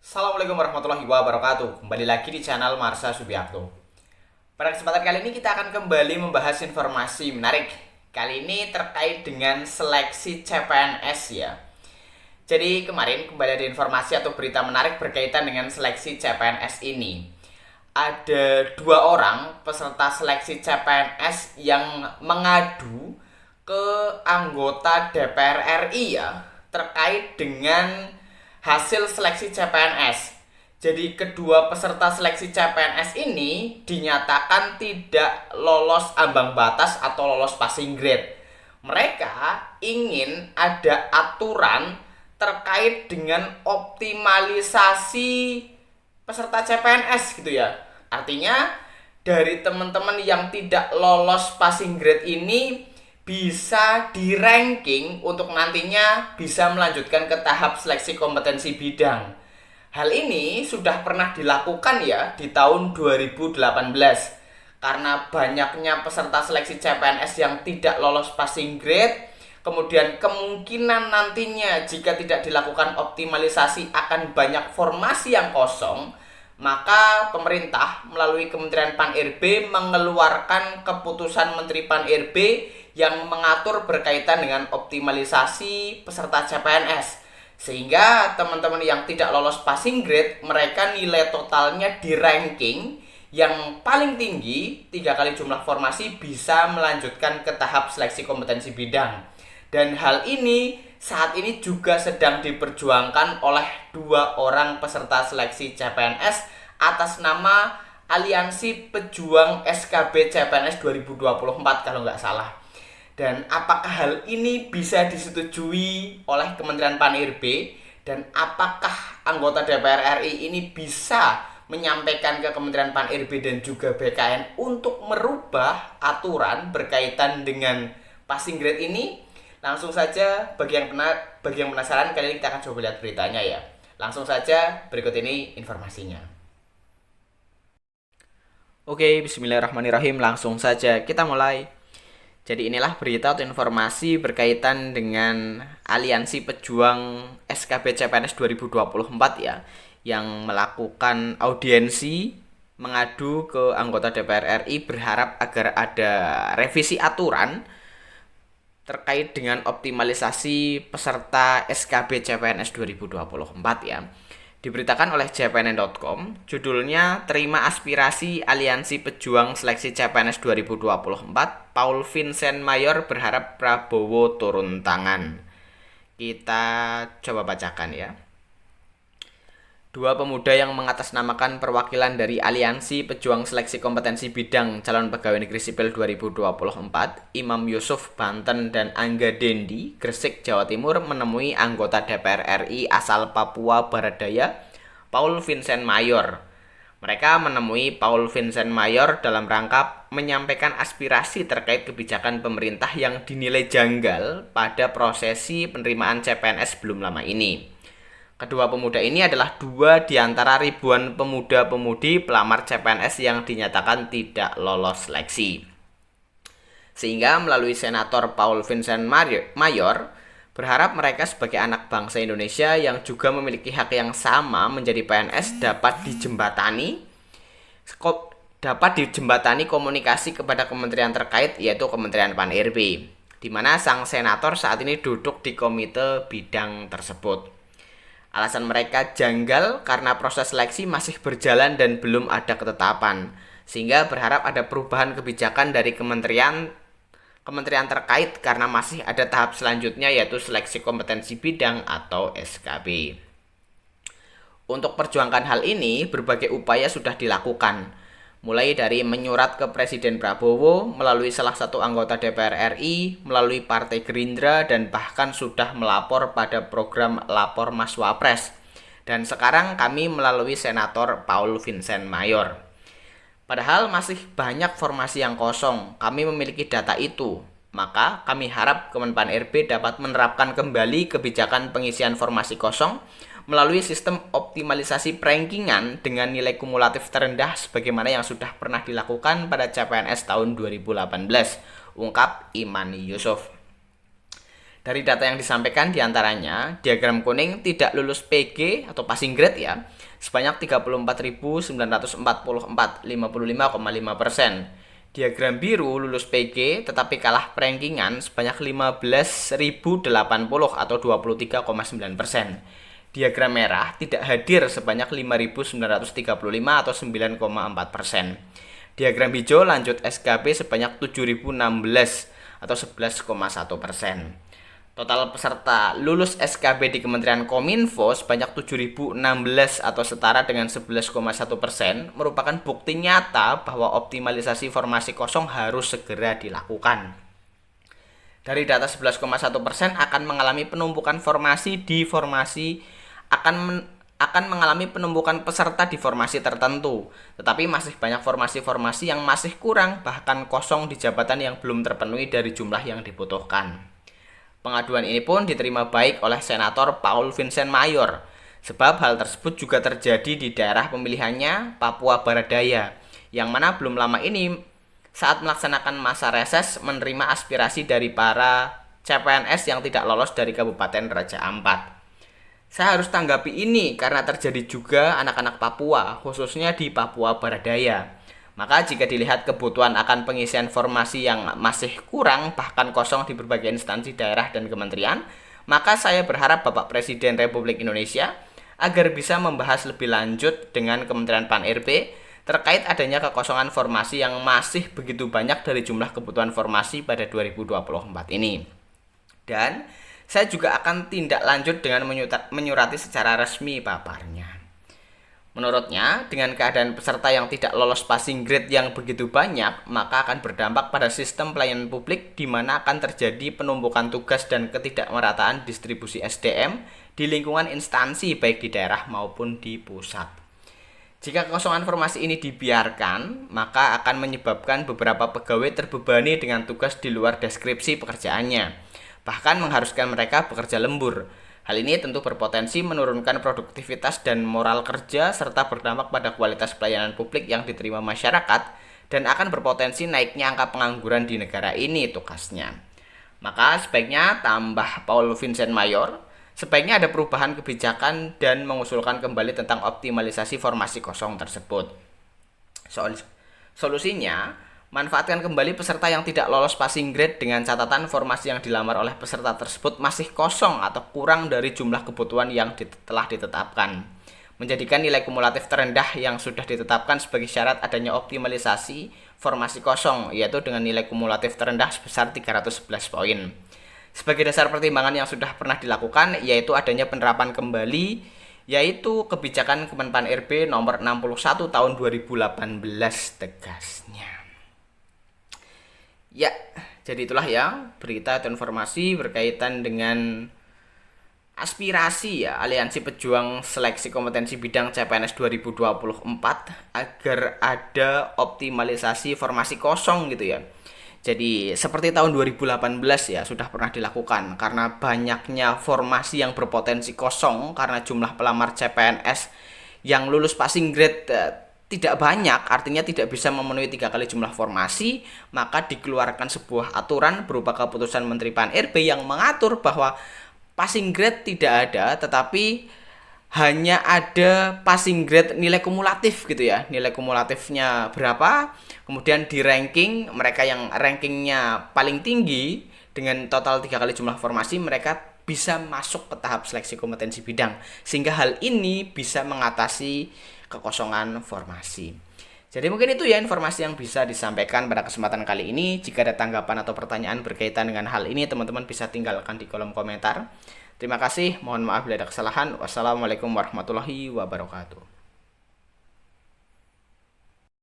Assalamualaikum warahmatullahi wabarakatuh. Kembali lagi di channel Marsha Subiakto. Pada kesempatan kali ini kita akan kembali membahas informasi menarik. Kali ini terkait dengan seleksi CPNS ya. Jadi kemarin kembali ada informasi atau berita menarik berkaitan dengan seleksi CPNS ini. Ada 2 orang peserta seleksi CPNS yang mengadu ke anggota DPR RI ya terkait dengan hasil seleksi CPNS. Jadi kedua peserta seleksi CPNS ini dinyatakan tidak lolos ambang batas atau lolos passing grade. Mereka ingin ada aturan terkait dengan optimalisasi peserta CPNS gitu ya. Artinya dari teman-teman yang tidak lolos passing grade ini bisa di ranking untuk nantinya bisa melanjutkan ke tahap seleksi kompetensi bidang. Hal ini sudah pernah dilakukan ya di tahun 2018. Karena banyaknya peserta seleksi CPNS yang tidak lolos passing grade, kemudian kemungkinan nantinya jika tidak dilakukan optimalisasi akan banyak formasi yang kosong, maka pemerintah melalui Kementerian Pan-RB mengeluarkan keputusan Menteri Pan-RB yang mengatur berkaitan dengan optimalisasi peserta CPNS. Sehingga teman-teman yang tidak lolos passing grade, mereka nilai totalnya di ranking yang paling tinggi 3 kali jumlah formasi bisa melanjutkan ke tahap seleksi kompetensi bidang. Dan hal ini saat ini juga sedang diperjuangkan oleh 2 orang peserta seleksi CPNS atas nama Aliansi Pejuang SKB CPNS 2024 kalau nggak salah. Dan apakah hal ini bisa disetujui oleh Kementerian Pan-RB dan apakah anggota DPR RI ini bisa menyampaikan ke Kementerian Pan-RB dan juga BKN untuk merubah aturan berkaitan dengan passing grade ini? Langsung saja bagi yang penasaran, kali ini kita akan coba lihat beritanya ya. Langsung saja berikut ini informasinya. Oke, bismillahirrahmanirrahim. Langsung saja kita mulai. Jadi inilah berita atau informasi berkaitan dengan Aliansi Pejuang SKB CPNS 2024 ya, yang melakukan audiensi mengadu ke anggota DPR RI berharap agar ada revisi aturan terkait dengan optimalisasi peserta SKB CPNS 2024 ya. Diberitakan oleh jpnn.com, judulnya Terima Aspirasi Aliansi Pejuang Seleksi CPNS 2024, Paul Vincent Mayor berharap Prabowo turun tangan. Kita coba bacakan ya. 2 pemuda yang mengatasnamakan perwakilan dari Aliansi Pejuang Seleksi Kompetensi Bidang Calon Pegawai Negeri Sipil 2024, Imam Yusuf Banten dan Angga Dendi, Gresik, Jawa Timur, menemui anggota DPR RI asal Papua Barat Daya, Paul Vincent Mayor. Mereka menemui Paul Vincent Mayor dalam rangka menyampaikan aspirasi terkait kebijakan pemerintah yang dinilai janggal pada prosesi penerimaan CPNS belum lama ini. Kedua pemuda ini adalah 2 di antara ribuan pemuda-pemudi pelamar CPNS yang dinyatakan tidak lolos seleksi. Sehingga melalui Senator Paul Vincent Mayor berharap mereka sebagai anak bangsa Indonesia yang juga memiliki hak yang sama menjadi PNS dapat dijembatani komunikasi kepada kementerian terkait, yaitu Kementerian Pan-RB, di mana sang senator saat ini duduk di komite bidang tersebut. Alasan mereka janggal karena proses seleksi masih berjalan dan belum ada ketetapan, sehingga berharap ada perubahan kebijakan dari kementerian terkait karena masih ada tahap selanjutnya, yaitu seleksi kompetensi bidang atau SKB. Untuk perjuangkan hal ini, berbagai upaya sudah dilakukan, mulai dari menyurat ke Presiden Prabowo, melalui salah satu anggota DPR RI, melalui Partai Gerindra, dan bahkan sudah melapor pada program Lapor Mas Wapres. Dan sekarang kami melalui Senator Paul Vincent Mayor. Padahal masih banyak formasi yang kosong, kami memiliki data itu. Maka kami harap Kemenpan RB dapat menerapkan kembali kebijakan pengisian formasi kosong melalui sistem optimalisasi perankingan dengan nilai kumulatif terendah sebagaimana yang sudah pernah dilakukan pada CPNS tahun 2018, ungkap Iman Yusuf. Dari data yang disampaikan diantaranya, diagram kuning tidak lulus PG atau passing grade ya, sebanyak 34.944, 55,5%. Diagram biru lulus PG tetapi kalah perankingan sebanyak 15.080 atau 23,9%. Diagram merah tidak hadir sebanyak 5.935 atau 9,4%. Diagram hijau lanjut SKB sebanyak 7.016 atau 11,1%. Total peserta lulus SKB di Kementerian Kominfo sebanyak 7.016 atau setara dengan 11,1% merupakan bukti nyata bahwa optimalisasi formasi kosong harus segera dilakukan. Dari data 11,1% akan mengalami penumpukan formasi di formasi akan mengalami penumpukan peserta di formasi tertentu, tetapi masih banyak formasi-formasi yang masih kurang bahkan kosong di jabatan yang belum terpenuhi dari jumlah yang dibutuhkan. Pengaduan ini pun diterima baik oleh Senator Paul Vincent Mayor, sebab hal tersebut juga terjadi di daerah pemilihannya Papua Barat Daya, yang mana belum lama ini saat melaksanakan masa reses menerima aspirasi dari para CPNS yang tidak lolos dari Kabupaten Raja Ampat. Saya harus tanggapi ini karena terjadi juga anak-anak Papua, khususnya di Papua Barat Daya. Maka jika dilihat kebutuhan akan pengisian formasi yang masih kurang bahkan kosong di berbagai instansi daerah dan kementerian, maka saya berharap Bapak Presiden Republik Indonesia agar bisa membahas lebih lanjut dengan Kementerian Pan-RB terkait adanya kekosongan formasi yang masih begitu banyak dari jumlah kebutuhan formasi pada 2024 ini. Dan saya juga akan tindak lanjut dengan menyurati secara resmi paparnya. Menurutnya, dengan keadaan peserta yang tidak lolos passing grade yang begitu banyak, maka akan berdampak pada sistem pelayanan publik di mana akan terjadi penumpukan tugas dan ketidakmerataan distribusi SDM di lingkungan instansi baik di daerah maupun di pusat. Jika kekosongan formasi ini dibiarkan, maka akan menyebabkan beberapa pegawai terbebani dengan tugas di luar deskripsi pekerjaannya, bahkan mengharuskan mereka bekerja lembur. Hal ini tentu berpotensi menurunkan produktivitas dan moral kerja serta berdampak pada kualitas pelayanan publik yang diterima masyarakat dan akan berpotensi naiknya angka pengangguran di negara ini tugasnya. Maka sebaiknya tambah Paul Vincent Mayor, sebaiknya ada perubahan kebijakan dan mengusulkan kembali tentang optimalisasi formasi kosong tersebut. Solusinya, manfaatkan kembali peserta yang tidak lolos passing grade dengan catatan formasi yang dilamar oleh peserta tersebut masih kosong atau kurang dari jumlah kebutuhan yang telah ditetapkan. Menjadikan nilai kumulatif terendah yang sudah ditetapkan sebagai syarat adanya optimalisasi formasi kosong, yaitu dengan nilai kumulatif terendah sebesar 311 poin. Sebagai dasar pertimbangan yang sudah pernah dilakukan, yaitu adanya penerapan kembali, yaitu kebijakan Kemenpan RB nomor 61 tahun 2018 tegasnya. Ya, jadi itulah ya berita atau informasi berkaitan dengan aspirasi ya Aliansi Pejuang Seleksi Kompetensi Bidang CPNS 2024 agar ada optimalisasi formasi kosong gitu ya. Jadi seperti tahun 2018 ya sudah pernah dilakukan karena banyaknya formasi yang berpotensi kosong karena jumlah pelamar CPNS yang lulus passing grade tidak banyak, artinya tidak bisa memenuhi 3 kali jumlah formasi, maka dikeluarkan sebuah aturan berupa keputusan Menteri Pan-RB yang mengatur bahwa passing grade tidak ada, tetapi hanya ada passing grade nilai kumulatif gitu ya. Nilai kumulatifnya berapa, kemudian di ranking, mereka yang rankingnya paling tinggi dengan total 3 kali jumlah formasi, mereka bisa masuk ke tahap seleksi kompetensi bidang. Sehingga hal ini bisa mengatasi kekosongan formasi. Jadi mungkin itu ya informasi yang bisa disampaikan pada kesempatan kali ini. Jika ada tanggapan atau pertanyaan berkaitan dengan hal ini, teman-teman bisa tinggalkan di kolom komentar. Terima kasih, mohon maaf bila ada kesalahan. Wassalamualaikum warahmatullahi wabarakatuh.